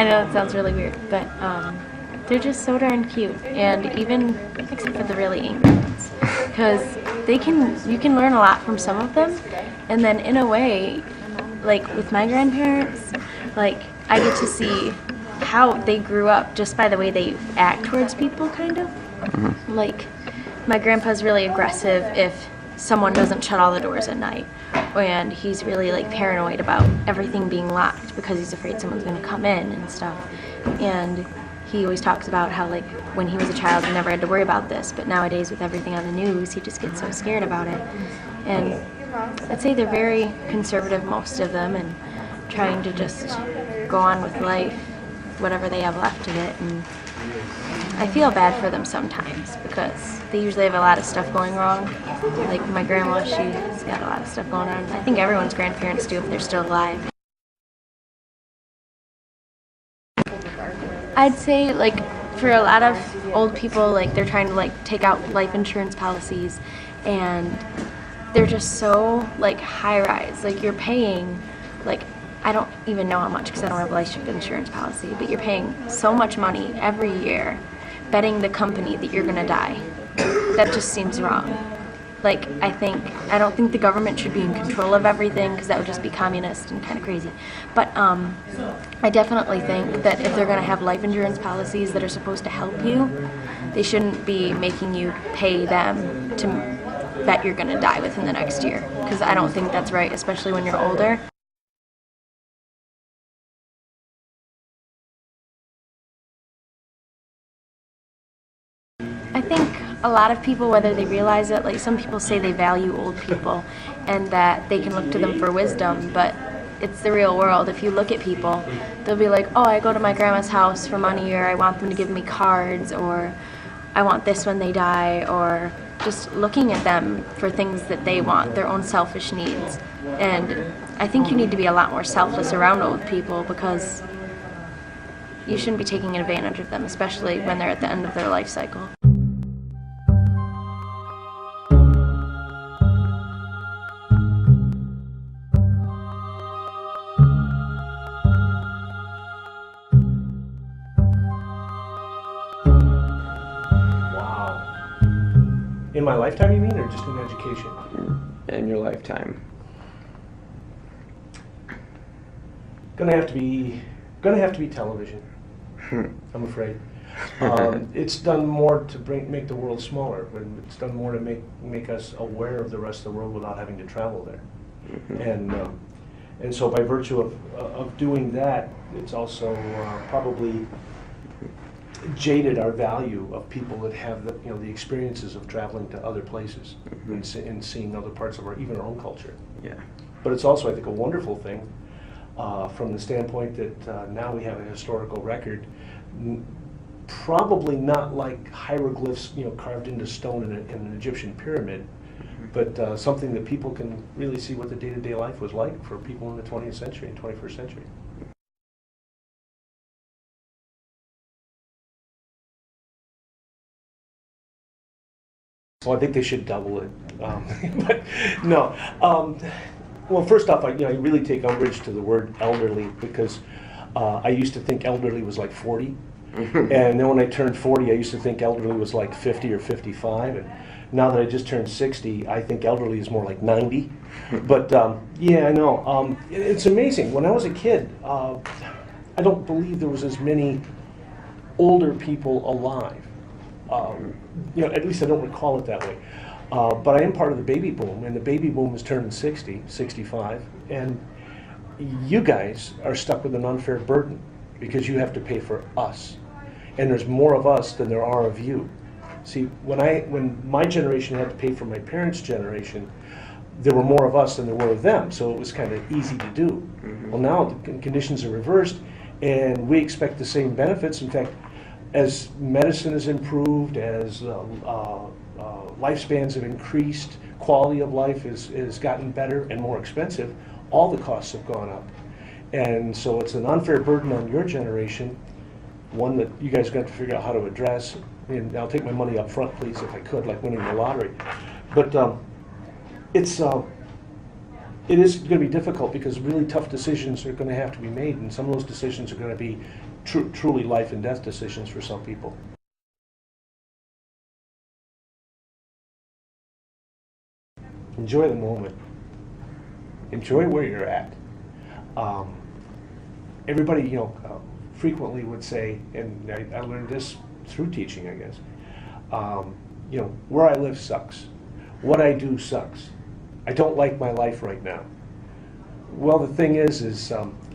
I know it sounds really weird, but they're just so darn cute, and even except for the really angry ones, because you can learn a lot from some of them, and then in a way, like with my grandparents, like I get to see how they grew up just by the way they act towards people, kind of. Mm-hmm. Like my grandpa's really aggressive if someone doesn't shut all the doors at night, and he's really like paranoid about everything being locked because he's afraid someone's going to come in and stuff. And he always talks about how like when he was a child he never had to worry about this, but nowadays with everything on the news he just gets so scared about it. And I'd say they're very conservative, most of them, and trying to just go on with life, whatever they have left of it. And I feel bad for them sometimes because they usually have a lot of stuff going wrong. Like my grandma, she's got a lot of stuff going on. I think everyone's grandparents do if they're still alive. I'd say like for a lot of old people, like they're trying to like take out life insurance policies, and they're just so like high rise. Like you're paying, like I don't even know how much because I don't have a life insurance policy, but you're paying so much money every year betting the company that you're gonna die. That just seems wrong. Like I don't think the government should be in control of everything because that would just be communist and kind of crazy. But I definitely think that if they're gonna have life insurance policies that are supposed to help you, they shouldn't be making you pay them to bet you're gonna die within the next year, because I don't think that's right, especially when you're older. I think a lot of people, whether they realize it, like some people say they value old people and that they can look to them for wisdom, but it's the real world. If you look at people, they'll be like, oh, I go to my grandma's house for money, or I want them to give me cards, or I want this when they die, or just looking at them for things that they want, their own selfish needs. And I think you need to be a lot more selfless around old people because you shouldn't be taking advantage of them, especially when they're at the end of their life cycle. In my lifetime, you mean, or just in education? In your lifetime. Gonna have to be television. I'm afraid. It's done more to make the world smaller. It's done more to make us aware of the rest of the world without having to travel there. Mm-hmm. And so by virtue of doing that, it's also probably jaded our value of people that have the experiences of traveling to other places. Mm-hmm. and seeing other parts of even our own culture. Yeah. But it's also, I think, a wonderful thing from the standpoint that now we have a historical record, probably not like hieroglyphs, carved into stone in an Egyptian pyramid, mm-hmm. but something that people can really see what the day-to-day life was like for people in the 20th century and 21st century. So I think they should double it. But no. Well, first off, I really take umbrage to the word elderly because I used to think elderly was like 40. And then when I turned 40, I used to think elderly was like 50 or 55. And now that I just turned 60, I think elderly is more like 90. But yeah, I know. It's amazing. When I was a kid, I don't believe there was as many older people alive. At least I don't recall it that way. But I am part of the baby boom, and the baby boom is turning 60, 65, and you guys are stuck with an unfair burden because you have to pay for us. And there's more of us than there are of you. See, when my generation had to pay for my parents' generation, there were more of us than there were of them, so it was kind of easy to do. Mm-hmm. Well, now the conditions are reversed, and we expect the same benefits. In fact, as medicine has improved, as lifespans have increased, quality of life has gotten better and more expensive, all the costs have gone up. And so it's an unfair burden on your generation, one that you guys got to figure out how to address. And I'll take my money up front, please, if I could, like winning the lottery. But it is going to be difficult because really tough decisions are going to have to be made, and some of those decisions are going to be truly life and death decisions for some people. Enjoy the moment. Enjoy where you're at. Everybody, frequently would say, and I learned this through teaching, I guess, where I live sucks. What I do sucks. I don't like my life right now. Well, the thing is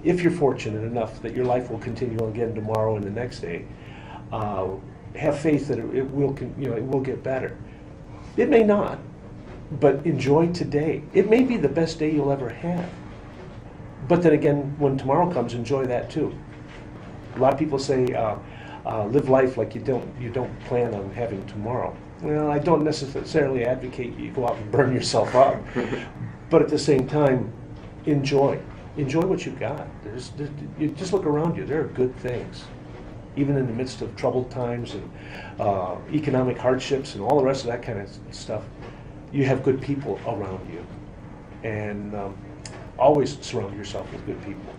if you're fortunate enough that your life will continue again tomorrow and the next day, have faith that it will get better. It may not, but enjoy today. It may be the best day you'll ever have. But then again, when tomorrow comes, enjoy that too. A lot of people say, live life like you don't plan on having tomorrow. Well, I don't necessarily advocate you go out and burn yourself up, but at the same time, enjoy what you've got. You just look around you. There are good things, even in the midst of troubled times and economic hardships and all the rest of that kind of stuff. You have good people around you, and always surround yourself with good people.